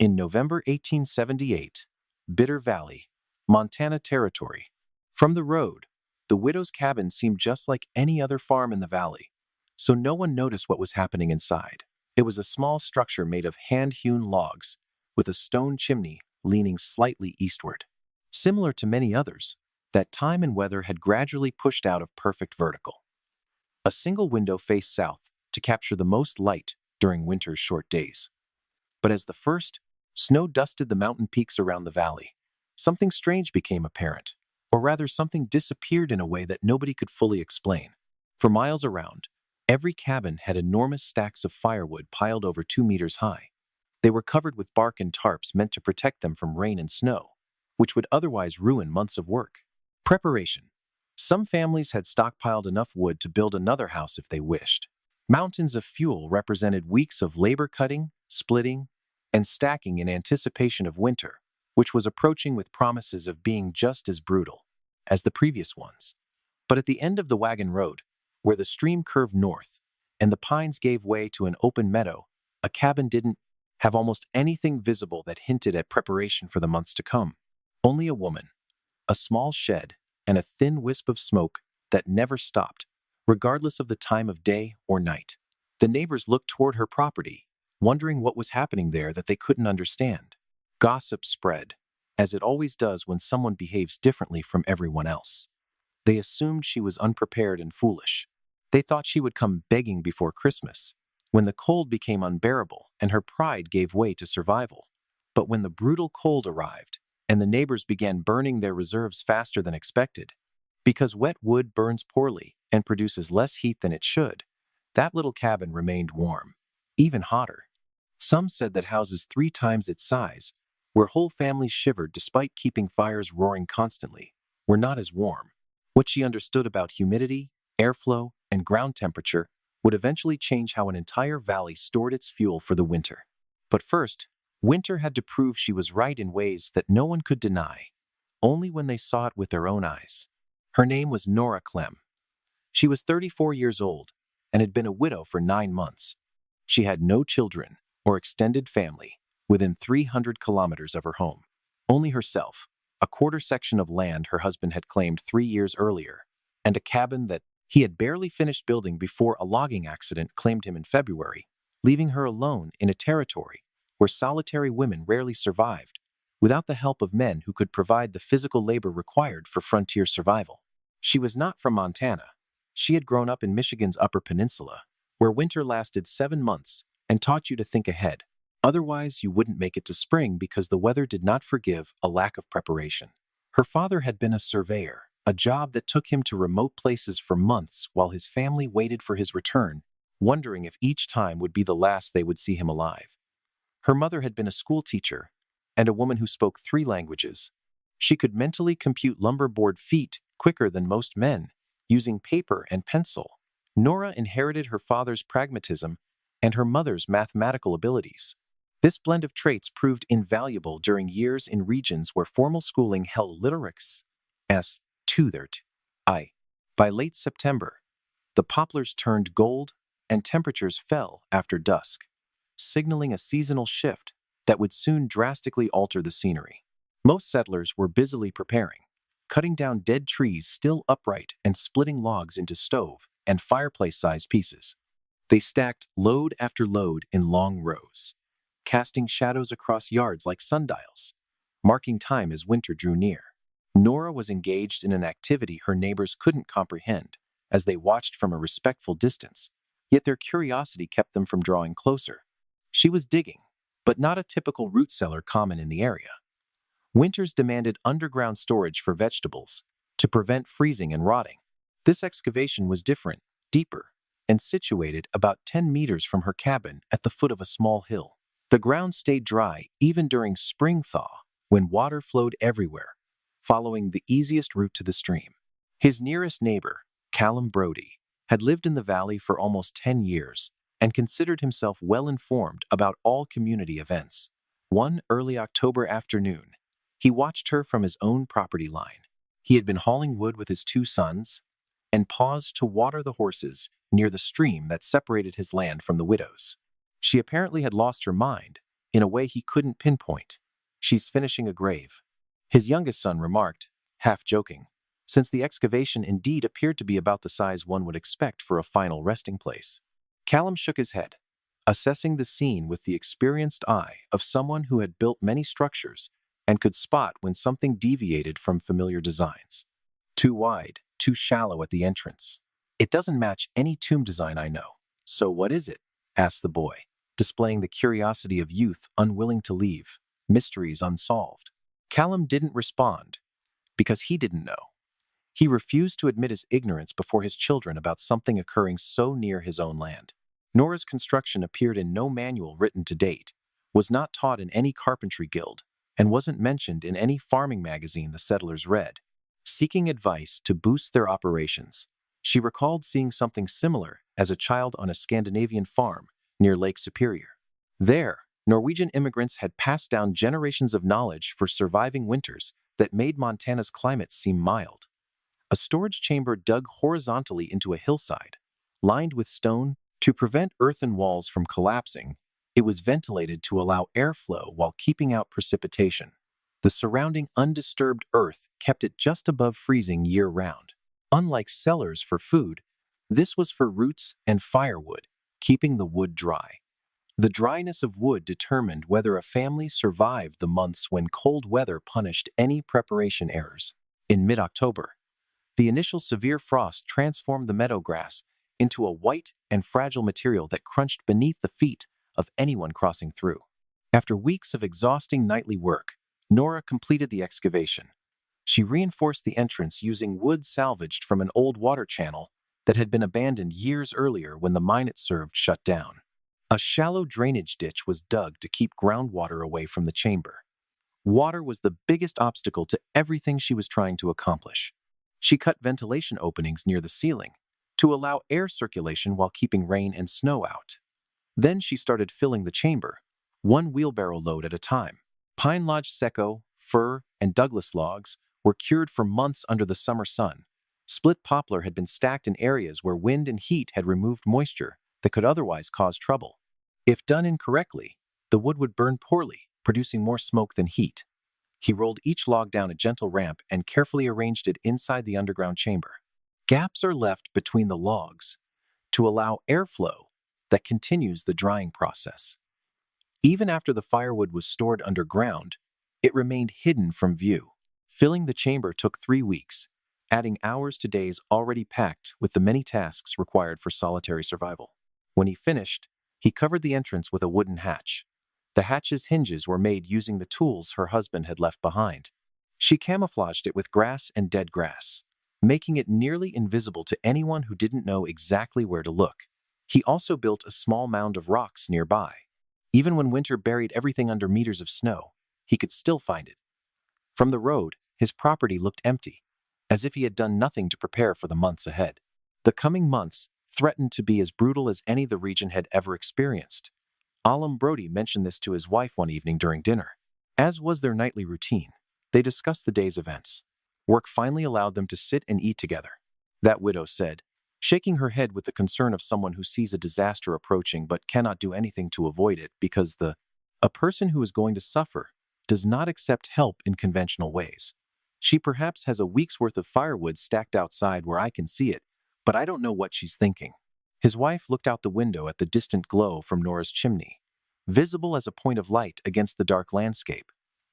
In November 1878, Bitter Valley, Montana Territory. From the road, the widow's cabin seemed just like any other farm in the valley, so no one noticed what was happening inside. It was a small structure made of hand-hewn logs, with a stone chimney leaning slightly eastward. Similar to many others, that time and weather had gradually pushed out of perfect vertical. A single window faced south to capture the most light during winter's short days. But as the first snow dusted the mountain peaks around the valley, something strange became apparent, or rather something disappeared in a way that nobody could fully explain. For miles around, every cabin had enormous stacks of firewood piled over 2 meters high. They were covered with bark and tarps meant to protect them from rain and snow, which would otherwise ruin months of work. Preparation. Some families had stockpiled enough wood to build another house if they wished. Mountains of fuel represented weeks of labor cutting, splitting, and stacking in anticipation of winter, which was approaching with promises of being just as brutal as the previous ones. But at the end of the wagon road, where the stream curved north and the pines gave way to an open meadow, a cabin didn't have almost anything visible that hinted at preparation for the months to come. Only a woman, a small shed, and a thin wisp of smoke that never stopped, regardless of the time of day or night. The neighbors looked toward her property, wondering what was happening there that they couldn't understand. Gossip spread, as it always does when someone behaves differently from everyone else. They assumed she was unprepared and foolish. They thought she would come begging before Christmas, when the cold became unbearable and her pride gave way to survival. But when the brutal cold arrived, and the neighbors began burning their reserves faster than expected, because wet wood burns poorly and produces less heat than it should, that little cabin remained warm, even hotter. Some said that houses 3 times its size, where whole families shivered despite keeping fires roaring constantly, were not as warm. What she understood about humidity, airflow, and ground temperature would eventually change how an entire valley stored its fuel for the winter. But first, winter had to prove she was right in ways that no one could deny, only when they saw it with their own eyes. Her name was Nora Clem. She was 34 years old and had been a widow for 9 months. She had no children or extended family within 300 kilometers of her home. Only herself, a quarter section of land her husband had claimed 3 years earlier, and a cabin that he had barely finished building before a logging accident claimed him in February, leaving her alone in a territory where solitary women rarely survived, without the help of men who could provide the physical labor required for frontier survival. She was not from Montana. She had grown up in Michigan's Upper Peninsula, where winter lasted 7 months and taught you to think ahead. Otherwise, you wouldn't make it to spring because the weather did not forgive a lack of preparation. Her father had been a surveyor, a job that took him to remote places for months while his family waited for his return, wondering if each time would be the last they would see him alive. Her mother had been a school teacher and a woman who spoke 3 languages. She could mentally compute lumber board feet quicker than most men, using paper and pencil. Nora inherited her father's pragmatism and her mother's mathematical abilities. This blend of traits proved invaluable during years in regions where formal schooling held literates as toothert. By late September, the poplars turned gold and temperatures fell after dusk, signaling a seasonal shift that would soon drastically alter the scenery. Most settlers were busily preparing, cutting down dead trees still upright and splitting logs into stove and fireplace-sized pieces. They stacked load after load in long rows, casting shadows across yards like sundials, marking time as winter drew near. Nora was engaged in an activity her neighbors couldn't comprehend as they watched from a respectful distance, yet their curiosity kept them from drawing closer. She was digging, but not a typical root cellar common in the area. Winters demanded underground storage for vegetables to prevent freezing and rotting. This excavation was different, deeper, and situated about 10 meters from her cabin at the foot of a small hill. The ground stayed dry even during spring thaw, when water flowed everywhere, following the easiest route to the stream. His nearest neighbor, Callum Brody, had lived in the valley for almost 10 years and considered himself well informed about all community events. One early October afternoon, he watched her from his own property line. He had been hauling wood with his 2 sons and paused to water the horses near the stream that separated his land from the widow's. She apparently had lost her mind in a way he couldn't pinpoint. She's finishing a grave. His youngest son remarked, half joking, since the excavation indeed appeared to be about the size one would expect for a final resting place. Callum shook his head, assessing the scene with the experienced eye of someone who had built many structures and could spot when something deviated from familiar designs. Too wide, too shallow at the entrance. It doesn't match any tomb design I know. So what is it? Asked the boy, displaying the curiosity of youth unwilling to leave, mysteries unsolved. Callum didn't respond because he didn't know. He refused to admit his ignorance before his children about something occurring so near his own land. Nora's construction appeared in no manual written to date, was not taught in any carpentry guild, and wasn't mentioned in any farming magazine the settlers read. Seeking advice to boost their operations, she recalled seeing something similar as a child on a Scandinavian farm near Lake Superior. There, Norwegian immigrants had passed down generations of knowledge for surviving winters that made Montana's climate seem mild. A storage chamber dug horizontally into a hillside, lined with stone to prevent earthen walls from collapsing. It was ventilated to allow airflow while keeping out precipitation. The surrounding undisturbed earth kept it just above freezing year-round. Unlike cellars for food, this was for roots and firewood, keeping the wood dry. The dryness of wood determined whether a family survived the months when cold weather punished any preparation errors. In mid-October, the initial severe frost transformed the meadow grass into a white and fragile material that crunched beneath the feet of anyone crossing through. After weeks of exhausting nightly work, Nora completed the excavation. She reinforced the entrance using wood salvaged from an old water channel that had been abandoned years earlier when the mine it served shut down. A shallow drainage ditch was dug to keep groundwater away from the chamber. Water was the biggest obstacle to everything she was trying to accomplish. She cut ventilation openings near the ceiling to allow air circulation while keeping rain and snow out. Then she started filling the chamber, one wheelbarrow load at a time. Pine lodge secco, fir, and Douglas logs were cured for months under the summer sun. Split poplar had been stacked in areas where wind and heat had removed moisture that could otherwise cause trouble. If done incorrectly, the wood would burn poorly, producing more smoke than heat. He rolled each log down a gentle ramp and carefully arranged it inside the underground chamber. Gaps are left between the logs to allow airflow that continues the drying process. Even after the firewood was stored underground, it remained hidden from view. Filling the chamber took 3 weeks, adding hours to days already packed with the many tasks required for solitary survival. When he finished, he covered the entrance with a wooden hatch. The hatch's hinges were made using the tools her husband had left behind. She camouflaged it with grass and dead grass, making it nearly invisible to anyone who didn't know exactly where to look. He also built a small mound of rocks nearby. Even when winter buried everything under meters of snow, he could still find it. From the road, his property looked empty, as if he had done nothing to prepare for the months ahead. The coming months threatened to be as brutal as any the region had ever experienced. Alum Brody mentioned this to his wife one evening during dinner. As was their nightly routine, they discussed the day's events. Work finally allowed them to sit and eat together. That widow said, shaking her head with the concern of someone who sees a disaster approaching but cannot do anything to avoid it because a person who is going to suffer does not accept help in conventional ways. She perhaps has a week's worth of firewood stacked outside where I can see it, but I don't know what she's thinking. His wife looked out the window at the distant glow from Nora's chimney, visible as a point of light against the dark landscape.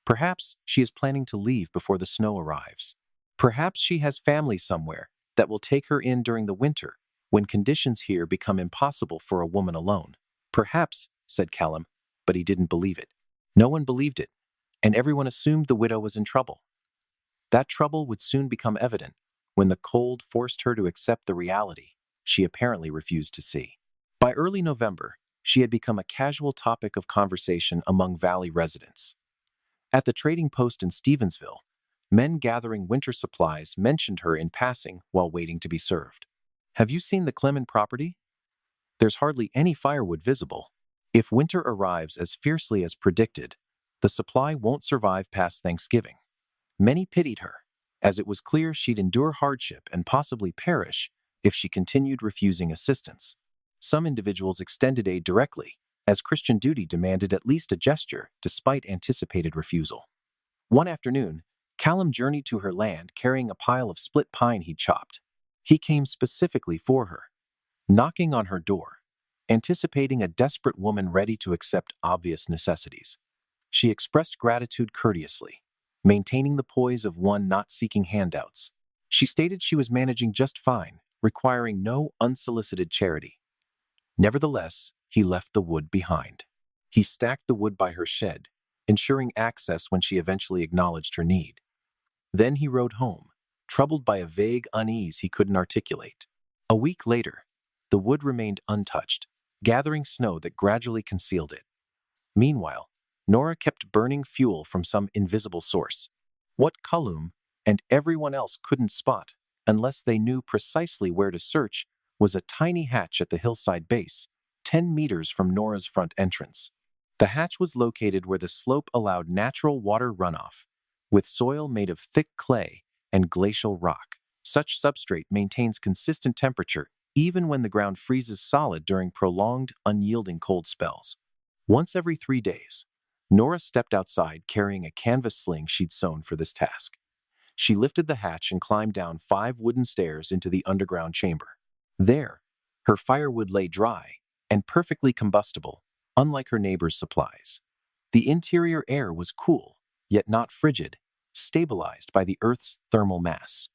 Perhaps she is planning to leave before the snow arrives. Perhaps she has family somewhere that will take her in during the winter when conditions here become impossible for a woman alone. Perhaps, said Callum, but he didn't believe it. No one believed it, and everyone assumed the widow was in trouble. That trouble would soon become evident when the cold forced her to accept the reality she apparently refused to see. By early November, she had become a casual topic of conversation among Valley residents. At the trading post in Stevensville, men gathering winter supplies mentioned her in passing while waiting to be served. Have you seen the Clement property? There's hardly any firewood visible. If winter arrives as fiercely as predicted, the supply won't survive past Thanksgiving. Many pitied her, as it was clear she'd endure hardship and possibly perish if she continued refusing assistance. Some individuals extended aid directly, as Christian duty demanded at least a gesture despite anticipated refusal. One afternoon, Callum journeyed to her land carrying a pile of split pine he'd chopped. He came specifically for her, knocking on her door, anticipating a desperate woman ready to accept obvious necessities. She expressed gratitude courteously, maintaining the poise of one not seeking handouts. She stated she was managing just fine, requiring no unsolicited charity. Nevertheless, he left the wood behind. He stacked the wood by her shed, ensuring access when she eventually acknowledged her need. Then he rode home, troubled by a vague unease he couldn't articulate. A week later, the wood remained untouched, gathering snow that gradually concealed it. Meanwhile, Nora kept burning fuel from some invisible source. What Callum and everyone else couldn't spot, unless they knew precisely where to search, was a tiny hatch at the hillside base, 10 meters from Nora's front entrance. The hatch was located where the slope allowed natural water runoff, with soil made of thick clay and glacial rock. Such substrate maintains consistent temperature even when the ground freezes solid during prolonged, unyielding cold spells. Once every 3 days, Nora stepped outside carrying a canvas sling she'd sewn for this task. She lifted the hatch and climbed down 5 wooden stairs into the underground chamber. There, her firewood lay dry and perfectly combustible, unlike her neighbor's supplies. The interior air was cool, yet not frigid, stabilized by the Earth's thermal mass.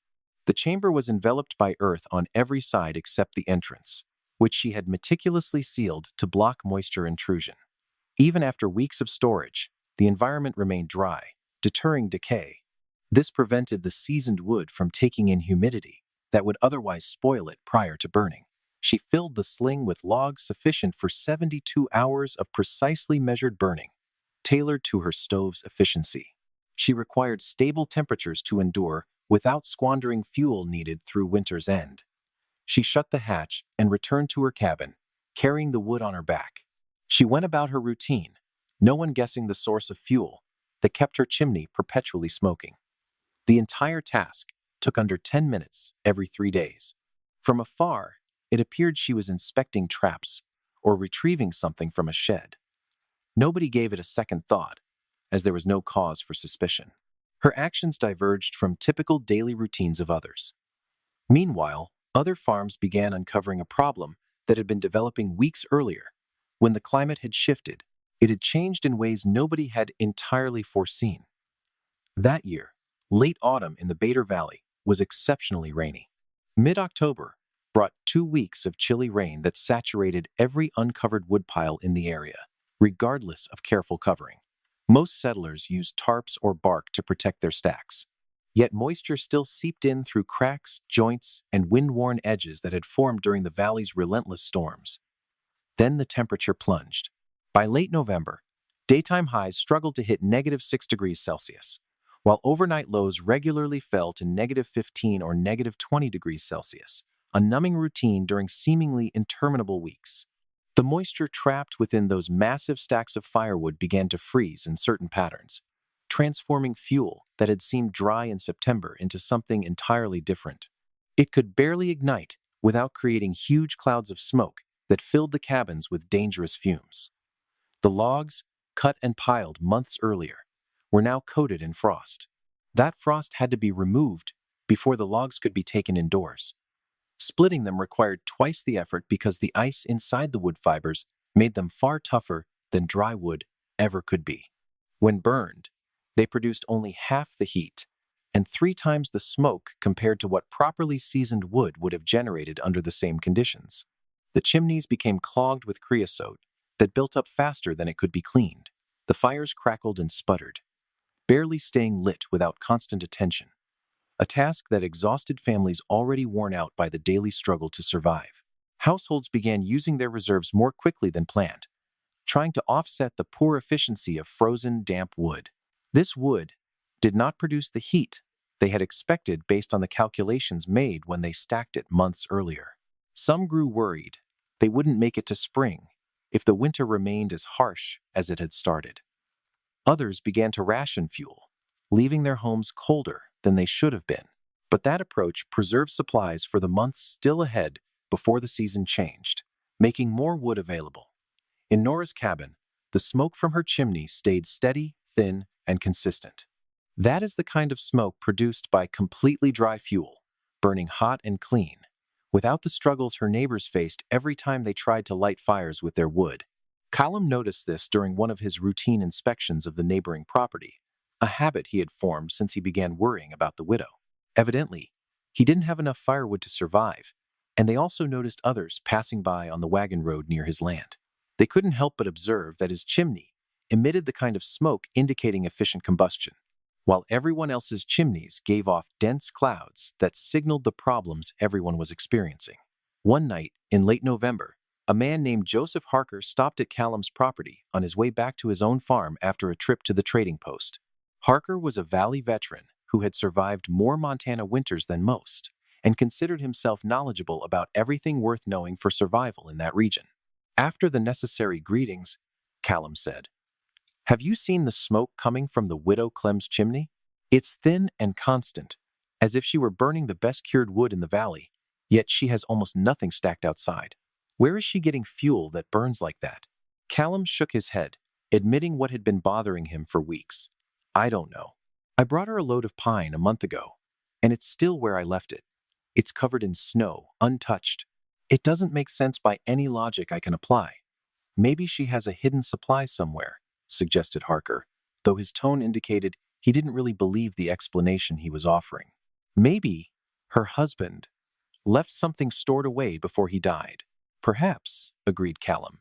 The chamber was enveloped by earth on every side except the entrance, which she had meticulously sealed to block moisture intrusion. Even after weeks of storage, the environment remained dry, deterring decay. This prevented the seasoned wood from taking in humidity that would otherwise spoil it prior to burning. She filled the sling with logs sufficient for 72 hours of precisely measured burning, tailored to her stove's efficiency. She required stable temperatures to endure without squandering fuel needed through winter's end. She shut the hatch and returned to her cabin, carrying the wood on her back. She went about her routine, no one guessing the source of fuel that kept her chimney perpetually smoking. The entire task took under 10 minutes every 3 days. From afar, it appeared she was inspecting traps or retrieving something from a shed. Nobody gave it a second thought, as there was no cause for suspicion. Her actions diverged from typical daily routines of others. Meanwhile, other farms began uncovering a problem that had been developing weeks earlier. When the climate had shifted, it had changed in ways nobody had entirely foreseen. That year, late autumn in the Bader Valley was exceptionally rainy. Mid-October brought 2 weeks of chilly rain that saturated every uncovered woodpile in the area, regardless of careful covering. Most settlers used tarps or bark to protect their stacks. Yet moisture still seeped in through cracks, joints, and wind-worn edges that had formed during the valley's relentless storms. Then the temperature plunged. By late November, daytime highs struggled to hit -6 degrees Celsius, while overnight lows regularly fell to -15 or -20 degrees Celsius, a numbing routine during seemingly interminable weeks. The moisture trapped within those massive stacks of firewood began to freeze in certain patterns, transforming fuel that had seemed dry in September into something entirely different. It could barely ignite without creating huge clouds of smoke that filled the cabins with dangerous fumes. The logs, cut and piled months earlier, were now coated in frost. That frost had to be removed before the logs could be taken indoors. Splitting them required twice the effort because the ice inside the wood fibers made them far tougher than dry wood ever could be. When burned, they produced only half the heat and 3 times the smoke compared to what properly seasoned wood would have generated under the same conditions. The chimneys became clogged with creosote that built up faster than it could be cleaned. The fires crackled and sputtered, barely staying lit without constant attention, a task that exhausted families already worn out by the daily struggle to survive. Households began using their reserves more quickly than planned, trying to offset the poor efficiency of frozen, damp wood. This wood did not produce the heat they had expected based on the calculations made when they stacked it months earlier. Some grew worried they wouldn't make it to spring if the winter remained as harsh as it had started. Others began to ration fuel, leaving their homes colder than they should have been. But that approach preserved supplies for the months still ahead before the season changed, making more wood available. In Nora's cabin, the smoke from her chimney stayed steady, thin, and consistent. That is the kind of smoke produced by completely dry fuel, burning hot and clean, without the struggles her neighbors faced every time they tried to light fires with their wood. Callum noticed this during one of his routine inspections of the neighboring property, a habit he had formed since he began worrying about the widow. Evidently, he didn't have enough firewood to survive, and they also noticed others passing by on the wagon road near his land. They couldn't help but observe that his chimney emitted the kind of smoke indicating efficient combustion, while everyone else's chimneys gave off dense clouds that signaled the problems everyone was experiencing. One night, in late November, a man named Joseph Harker stopped at Callum's property on his way back to his own farm after a trip to the trading post. Harker was a Valley veteran who had survived more Montana winters than most, and considered himself knowledgeable about everything worth knowing for survival in that region. After the necessary greetings, Callum said, "Have you seen the smoke coming from the widow Clem's chimney? It's thin and constant, as if she were burning the best cured wood in the valley, yet she has almost nothing stacked outside. Where is she getting fuel that burns like that?" Callum shook his head, admitting what had been bothering him for weeks. "I don't know. I brought her a load of pine a month ago, and it's still where I left it. It's covered in snow, untouched. It doesn't make sense by any logic I can apply. Maybe she has a hidden supply somewhere," suggested Harker, though his tone indicated he didn't really believe the explanation he was offering. "Maybe her husband left something stored away before he died." "Perhaps," agreed Callum,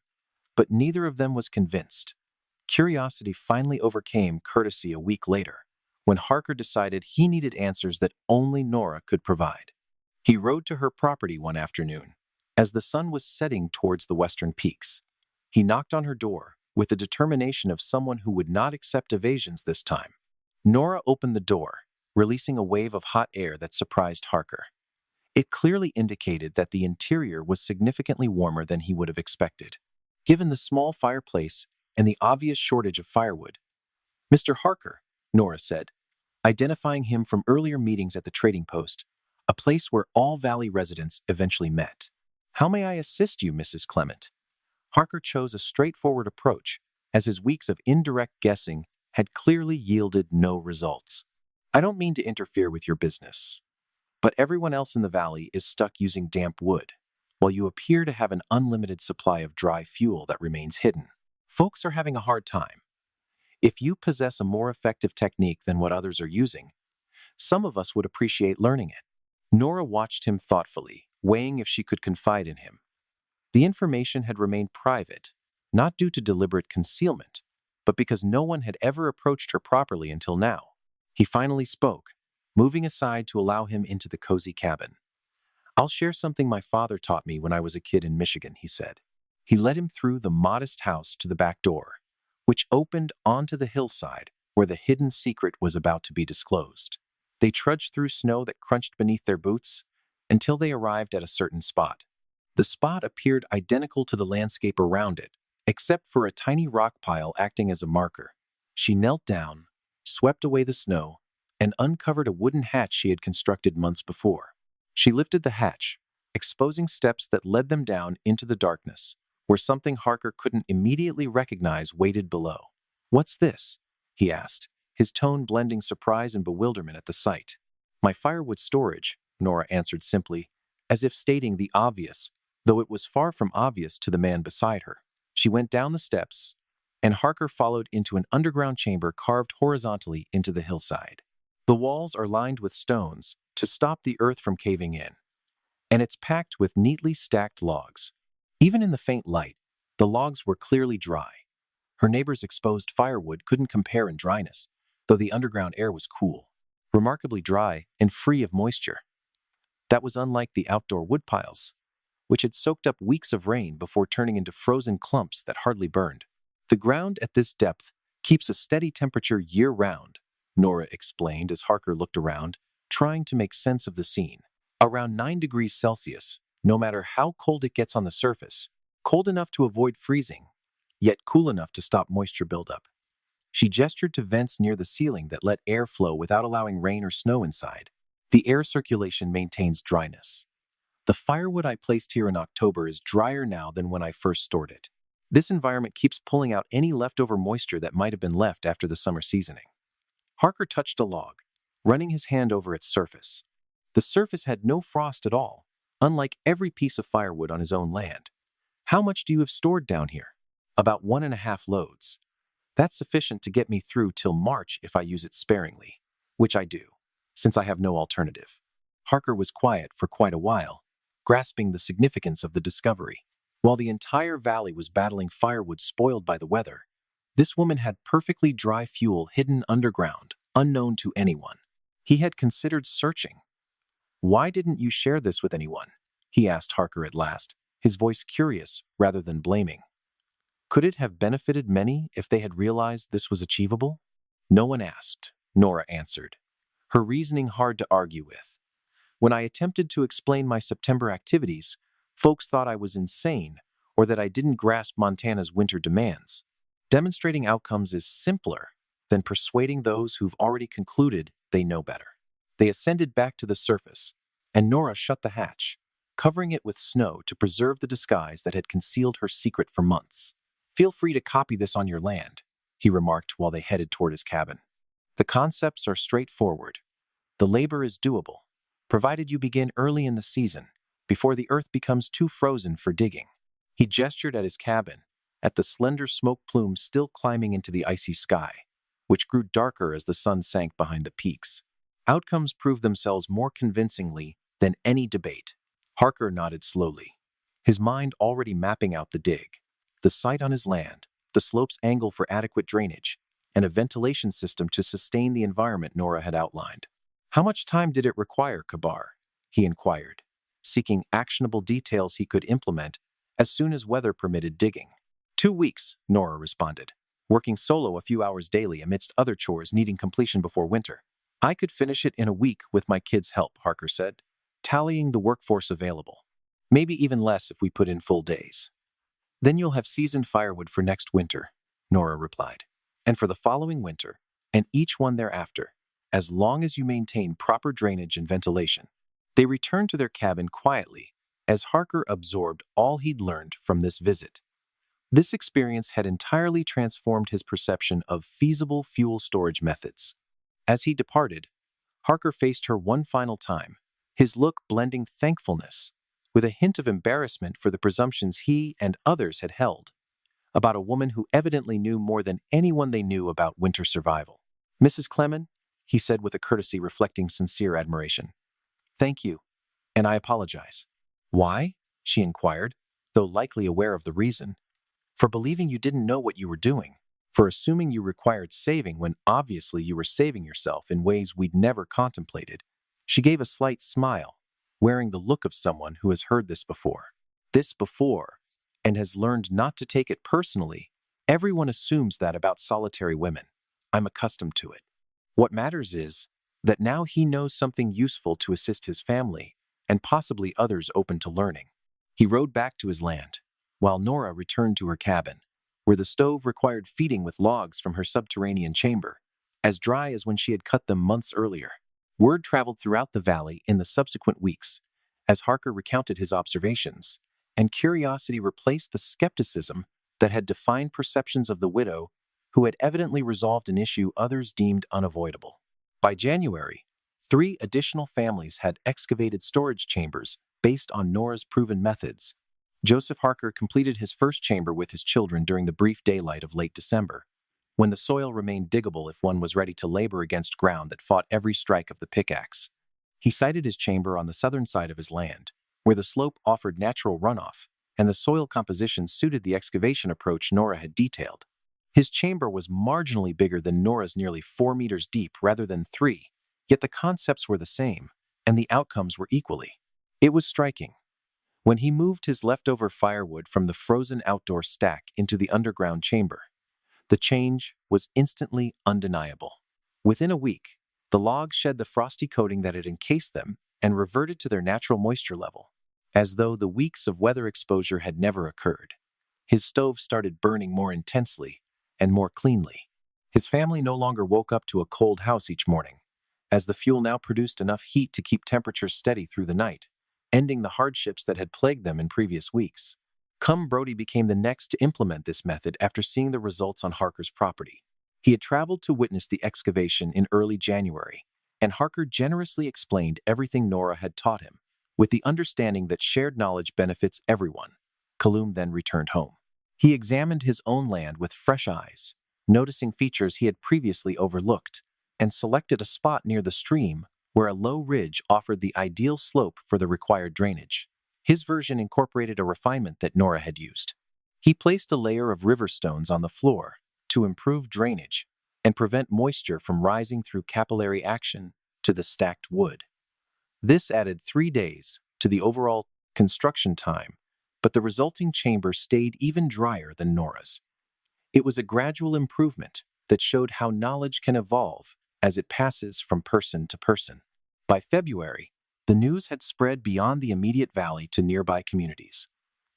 but neither of them was convinced. Curiosity finally overcame courtesy a week later, when Harker decided he needed answers that only Nora could provide. He rode to her property one afternoon, as the sun was setting towards the western peaks. He knocked on her door with the determination of someone who would not accept evasions this time. Nora opened the door, releasing a wave of hot air that surprised Harker. It clearly indicated that the interior was significantly warmer than he would have expected, given the small fireplace and the obvious shortage of firewood. "Mr. Harker," Nora said, identifying him from earlier meetings at the trading post, a place where all Valley residents eventually met. "How may I assist you, Mrs. Clement?" Harker chose a straightforward approach, as his weeks of indirect guessing had clearly yielded no results. "I don't mean to interfere with your business, but everyone else in the valley is stuck using damp wood, while you appear to have an unlimited supply of dry fuel that remains hidden. Folks are having a hard time. If you possess a more effective technique than what others are using, some of us would appreciate learning it." Nora watched him thoughtfully, weighing if she could confide in him. The information had remained private, not due to deliberate concealment, but because no one had ever approached her properly until now. He finally spoke, moving aside to allow him into the cozy cabin. "I'll share something my father taught me when I was a kid in Michigan," he said. He led him through the modest house to the back door, which opened onto the hillside where the hidden secret was about to be disclosed. They trudged through snow that crunched beneath their boots until they arrived at a certain spot. The spot appeared identical to the landscape around it, except for a tiny rock pile acting as a marker. She knelt down, swept away the snow, and uncovered a wooden hatch she had constructed months before. She lifted the hatch, exposing steps that led them down into the darkness, where something Harker couldn't immediately recognize waited below. "What's this?" he asked, his tone blending surprise and bewilderment at the sight. "My firewood storage," Nora answered simply, as if stating the obvious, though it was far from obvious to the man beside her. She went down the steps, and Harker followed into an underground chamber carved horizontally into the hillside. The walls are lined with stones to stop the earth from caving in, and it's packed with neatly stacked logs. Even in the faint light, the logs were clearly dry. Her neighbor's exposed firewood couldn't compare in dryness, though the underground air was cool, remarkably dry and free of moisture. That was unlike the outdoor woodpiles, which had soaked up weeks of rain before turning into frozen clumps that hardly burned. "The ground at this depth keeps a steady temperature year-round," Nora explained as Harker looked around, trying to make sense of the scene. "Around 9 degrees Celsius, no matter how cold it gets on the surface, cold enough to avoid freezing, yet cool enough to stop moisture buildup." She gestured to vents near the ceiling that let air flow without allowing rain or snow inside. "The air circulation maintains dryness. The firewood I placed here in October is drier now than when I first stored it. This environment keeps pulling out any leftover moisture that might have been left after the summer seasoning. Harker touched a log, running his hand over its surface. The surface had no frost at all, unlike every piece of firewood on his own land. How much do you have stored down here? About 1.5 loads. That's sufficient to get me through till March if I use it sparingly, which I do, since I have no alternative. Harker was quiet for quite a while, grasping the significance of the discovery. While the entire valley was battling firewood spoiled by the weather, this woman had perfectly dry fuel hidden underground, unknown to anyone. He had considered searching. "Why didn't you share this with anyone?" he asked Harker at last, his voice curious rather than blaming. Could it have benefited many if they had realized this was achievable? No one asked, Nora answered, her reasoning hard to argue with. When I attempted to explain my September activities, folks thought I was insane or that I didn't grasp Montana's winter demands. Demonstrating outcomes is simpler than persuading those who've already concluded they know better. They ascended back to the surface, and Nora shut the hatch, covering it with snow to preserve the disguise that had concealed her secret for months. "Feel free to copy this on your land," he remarked while they headed toward his cabin. "The concepts are straightforward. The labor is doable, provided you begin early in the season, before the earth becomes too frozen for digging." He gestured at his cabin, at the slender smoke plume still climbing into the icy sky, which grew darker as the sun sank behind the peaks. Outcomes proved themselves more convincingly than any debate. Harker nodded slowly, his mind already mapping out the dig, the site on his land, the slope's angle for adequate drainage, and a ventilation system to sustain the environment Nora had outlined. "How much time did it require, Kabar?" he inquired, seeking actionable details he could implement as soon as weather permitted digging. 2 weeks, Nora responded, working solo a few hours daily amidst other chores needing completion before winter. "I could finish it in a week with my kids' help," Harker said, tallying the workforce available. "Maybe even less if we put in full days." "Then you'll have seasoned firewood for next winter," Nora replied, "and for the following winter, and each one thereafter, as long as you maintain proper drainage and ventilation." They returned to their cabin quietly as Harker absorbed all he'd learned from this visit. This experience had entirely transformed his perception of feasible fuel storage methods. As he departed, Harker faced her one final time, his look blending thankfulness with a hint of embarrassment for the presumptions he and others had held about a woman who evidently knew more than anyone they knew about winter survival. "Mrs. Clement," he said with a courtesy reflecting sincere admiration, "thank you, and I apologize." "Why?" she inquired, though likely aware of the reason. "For believing you didn't know what you were doing, for assuming you required saving when obviously you were saving yourself in ways we'd never contemplated." She gave a slight smile, wearing the look of someone who has heard this before, and has learned not to take it personally. "Everyone assumes that about solitary women. I'm accustomed to it. What matters is that now he knows something useful to assist his family, and possibly others open to learning." He rode back to his land, while Nora returned to her cabin, where the stove required feeding with logs from her subterranean chamber, as dry as when she had cut them months earlier. Word traveled throughout the valley in the subsequent weeks, as Harker recounted his observations, and curiosity replaced the skepticism that had defined perceptions of the widow, who had evidently resolved an issue others deemed unavoidable. By January, 3 additional families had excavated storage chambers based on Nora's proven methods. Joseph Harker completed his first chamber with his children during the brief daylight of late December, when the soil remained diggable if one was ready to labor against ground that fought every strike of the pickaxe. He sited his chamber on the southern side of his land, where the slope offered natural runoff, and the soil composition suited the excavation approach Nora had detailed. His chamber was marginally bigger than Nora's, nearly 4 meters deep rather than 3, yet the concepts were the same, and the outcomes were equally. It was striking. When he moved his leftover firewood from the frozen outdoor stack into the underground chamber, the change was instantly undeniable. Within a week, the logs shed the frosty coating that had encased them and reverted to their natural moisture level, as though the weeks of weather exposure had never occurred. His stove started burning more intensely and more cleanly. His family no longer woke up to a cold house each morning, as the fuel now produced enough heat to keep temperatures steady through the night, ending the hardships that had plagued them in previous weeks. Brody became the next to implement this method after seeing the results on Harker's property. He had traveled to witness the excavation in early January, and Harker generously explained everything Nora had taught him, with the understanding that shared knowledge benefits everyone. Kalum then returned home. He examined his own land with fresh eyes, noticing features he had previously overlooked, and selected a spot near the stream where a low ridge offered the ideal slope for the required drainage. His version incorporated a refinement that Nora had used. He placed a layer of river stones on the floor to improve drainage and prevent moisture from rising through capillary action to the stacked wood. This added 3 days to the overall construction time, but the resulting chamber stayed even drier than Nora's. It was a gradual improvement that showed how knowledge can evolve as it passes from person to person. By February, the news had spread beyond the immediate valley to nearby communities.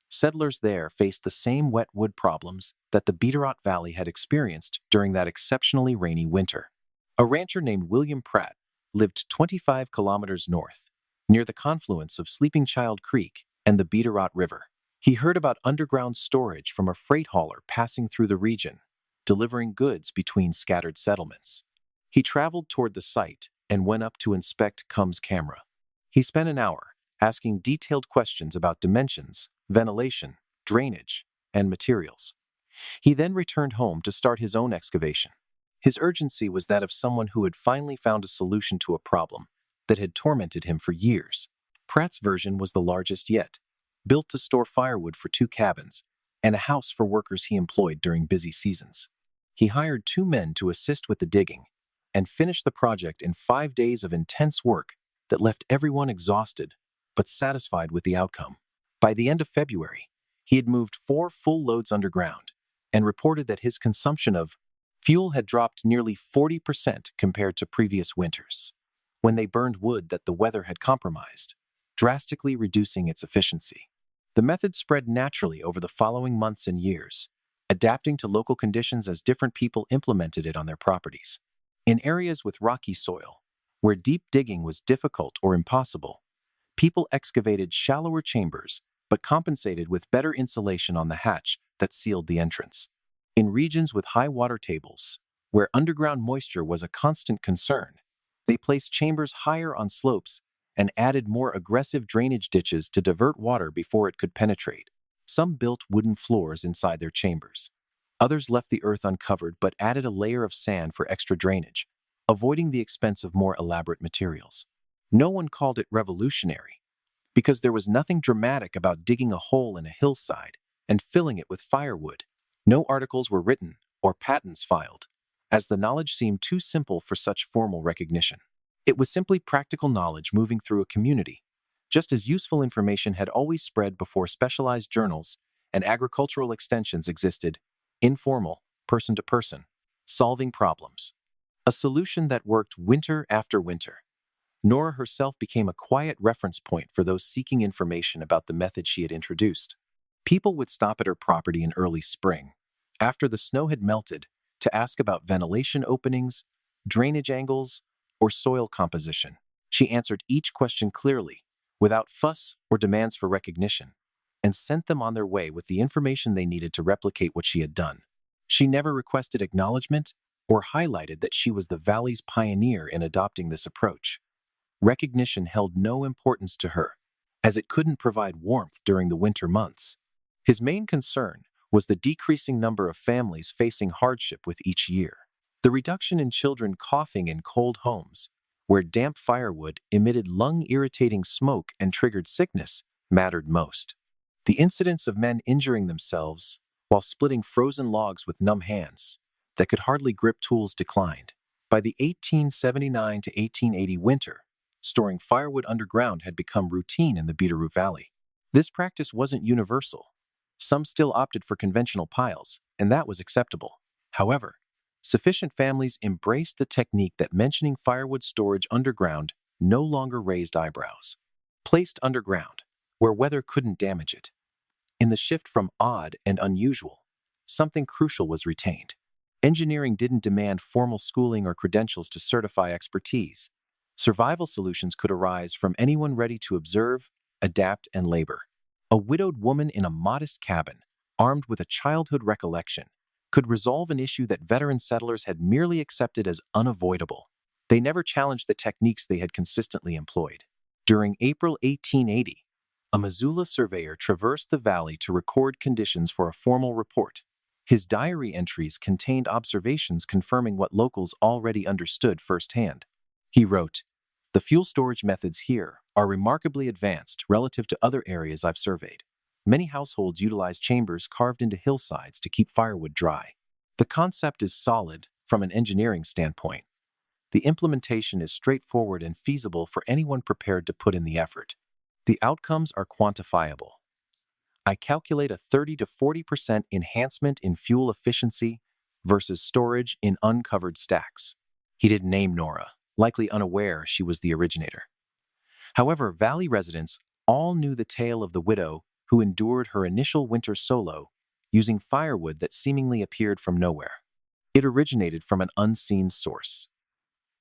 Settlers there faced the same wet wood problems that the Biderot Valley had experienced during that exceptionally rainy winter. A rancher named William Pratt lived 25 kilometers north, near the confluence of Sleeping Child Creek and the Biderot River. He heard about underground storage from a freight hauler passing through the region, delivering goods between scattered settlements. He traveled toward the site and went up to inspect Cum's camera. He spent an hour asking detailed questions about dimensions, ventilation, drainage, and materials. He then returned home to start his own excavation. His urgency was that of someone who had finally found a solution to a problem that had tormented him for years. Pratt's version was the largest yet, built to store firewood for 2 cabins and a house for workers he employed during busy seasons. He hired 2 men to assist with the digging and finished the project in 5 days of intense work that left everyone exhausted but satisfied with the outcome. By the end of February, he had moved 4 full loads underground and reported that his consumption of fuel had dropped nearly 40% compared to previous winters, when they burned wood that the weather had compromised, drastically reducing its efficiency. The method spread naturally over the following months and years, adapting to local conditions as different people implemented it on their properties. In areas with rocky soil, where deep digging was difficult or impossible, people excavated shallower chambers but compensated with better insulation on the hatch that sealed the entrance. In regions with high water tables, where underground moisture was a constant concern, they placed chambers higher on slopes and added more aggressive drainage ditches to divert water before it could penetrate. Some built wooden floors inside their chambers. Others left the earth uncovered but added a layer of sand for extra drainage, avoiding the expense of more elaborate materials. No one called it revolutionary, because there was nothing dramatic about digging a hole in a hillside and filling it with firewood. No articles were written or patents filed, as the knowledge seemed too simple for such formal recognition. It was simply practical knowledge moving through a community, just as useful information had always spread before specialized journals and agricultural extensions existed, informal, person to person, solving problems. A solution that worked winter after winter. Nora herself became a quiet reference point for those seeking information about the method she had introduced. People would stop at her property in early spring, after the snow had melted, to ask about ventilation openings, drainage angles, or soil composition. She answered each question clearly, without fuss or demands for recognition, and sent them on their way with the information they needed to replicate what she had done. She never requested acknowledgement or highlighted that she was the valley's pioneer in adopting this approach. Recognition held no importance to her, as it couldn't provide warmth during the winter months. His main concern was the decreasing number of families facing hardship with each year. The reduction in children coughing in cold homes, where damp firewood emitted lung-irritating smoke and triggered sickness, mattered most. The incidence of men injuring themselves while splitting frozen logs with numb hands that could hardly grip tools declined. By the 1879 to 1880 winter, storing firewood underground had become routine in the Biderot Valley. This practice wasn't universal. Some still opted for conventional piles, and that was acceptable. However, sufficient families embraced the technique that mentioning firewood storage underground no longer raised eyebrows. Placed underground, where weather couldn't damage it. In the shift from odd and unusual, something crucial was retained. Engineering didn't demand formal schooling or credentials to certify expertise. Survival solutions could arise from anyone ready to observe, adapt, and labor. A widowed woman in a modest cabin, armed with a childhood recollection, could resolve an issue that veteran settlers had merely accepted as unavoidable. They never challenged the techniques they had consistently employed. During April 1880, a Missoula surveyor traversed the valley to record conditions for a formal report. His diary entries contained observations confirming what locals already understood firsthand. He wrote, "The fuel storage methods here are remarkably advanced relative to other areas I've surveyed. Many households utilize chambers carved into hillsides to keep firewood dry. The concept is solid from an engineering standpoint. The implementation is straightforward and feasible for anyone prepared to put in the effort. The outcomes are quantifiable. I calculate a 30 to 40% enhancement in fuel efficiency versus storage in uncovered stacks." He didn't name Nora, likely unaware she was the originator. However, Valley residents all knew the tale of the widow who endured her initial winter solo using firewood that seemingly appeared from nowhere. It originated from an unseen source.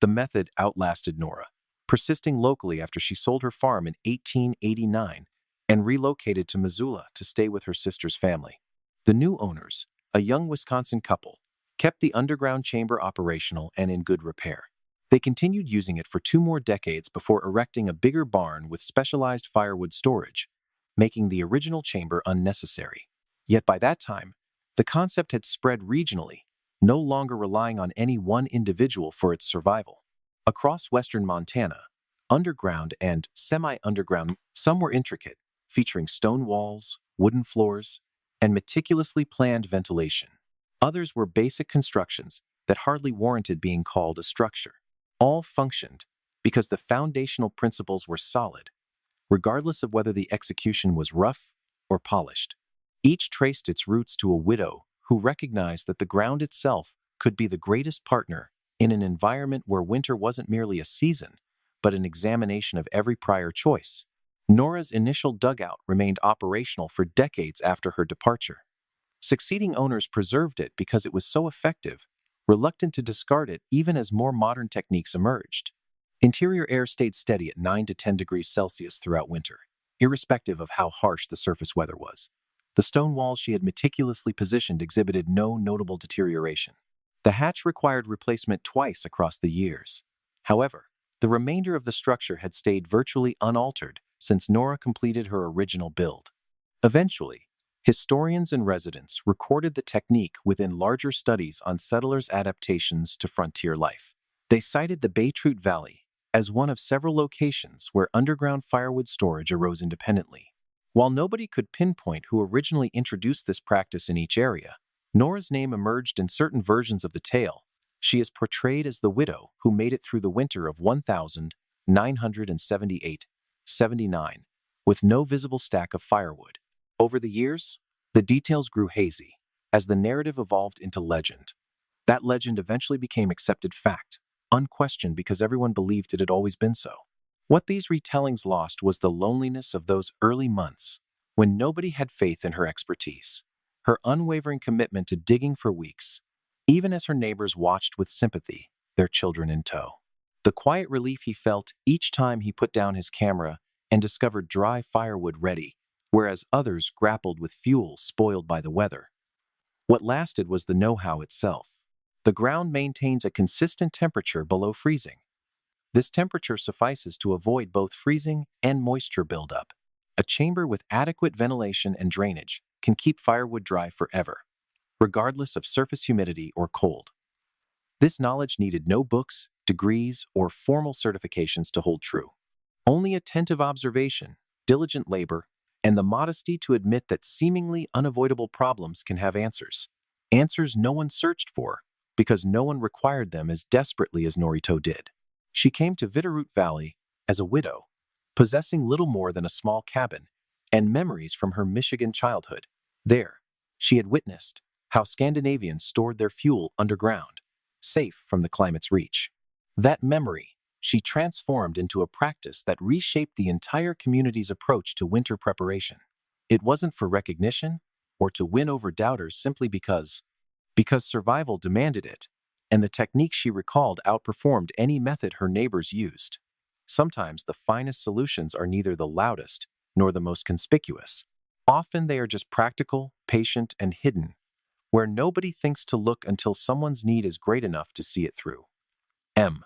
The method outlasted Nora, persisting locally after she sold her farm in 1889 and relocated to Missoula to stay with her sister's family. The new owners, a young Wisconsin couple, kept the underground chamber operational and in good repair. They continued using it for 2 more decades before erecting a bigger barn with specialized firewood storage, making the original chamber unnecessary. Yet by that time, the concept had spread regionally, no longer relying on any one individual for its survival. Across western Montana, underground and semi-underground, some were intricate, featuring stone walls, wooden floors, and meticulously planned ventilation. Others were basic constructions that hardly warranted being called a structure. All functioned because the foundational principles were solid, regardless of whether the execution was rough or polished. Each traced its roots to a widow who recognized that the ground itself could be the greatest partner in an environment where winter wasn't merely a season, but an examination of every prior choice. Nora's initial dugout remained operational for decades after her departure. Succeeding owners preserved it because it was so effective, reluctant to discard it even as more modern techniques emerged. Interior air stayed steady at 9 to 10 degrees Celsius throughout winter, irrespective of how harsh the surface weather was. The stone walls she had meticulously positioned exhibited no notable deterioration. The hatch required replacement twice across the years. However, the remainder of the structure had stayed virtually unaltered since Nora completed her original build. Eventually, historians and residents recorded the technique within larger studies on settlers' adaptations to frontier life. They cited the Beetroot Valley as one of several locations where underground firewood storage arose independently. While nobody could pinpoint who originally introduced this practice in each area, Nora's name emerged in certain versions of the tale. She is portrayed as the widow who made it through the winter of 1978-79 with no visible stack of firewood. Over the years, the details grew hazy as the narrative evolved into legend. That legend eventually became accepted fact, unquestioned because everyone believed it had always been so. What these retellings lost was the loneliness of those early months when nobody had faith in her expertise, her unwavering commitment to digging for weeks, even as her neighbors watched with sympathy, their children in tow. The quiet relief he felt each time he put down his camera and discovered dry firewood ready, whereas others grappled with fuel spoiled by the weather. What lasted was the know-how itself. The ground maintains a consistent temperature below freezing. This temperature suffices to avoid both freezing and moisture buildup. A chamber with adequate ventilation and drainage can keep firewood dry forever, regardless of surface humidity or cold. This knowledge needed no books, degrees, or formal certifications to hold true. Only attentive observation, diligent labor, and the modesty to admit that seemingly unavoidable problems can have answers. Answers no one searched for, because no one required them as desperately as Norito did. She came to Bitterroot Valley as a widow, possessing little more than a small cabin and memories from her Michigan childhood. There, she had witnessed how Scandinavians stored their fuel underground, safe from the climate's reach. That memory she transformed into a practice that reshaped the entire community's approach to winter preparation. It wasn't for recognition or to win over doubters simply because survival demanded it, and the technique she recalled outperformed any method her neighbors used. Sometimes the finest solutions are neither the loudest nor the most conspicuous. Often they are just practical, patient, and hidden, where nobody thinks to look until someone's need is great enough to see it through. M.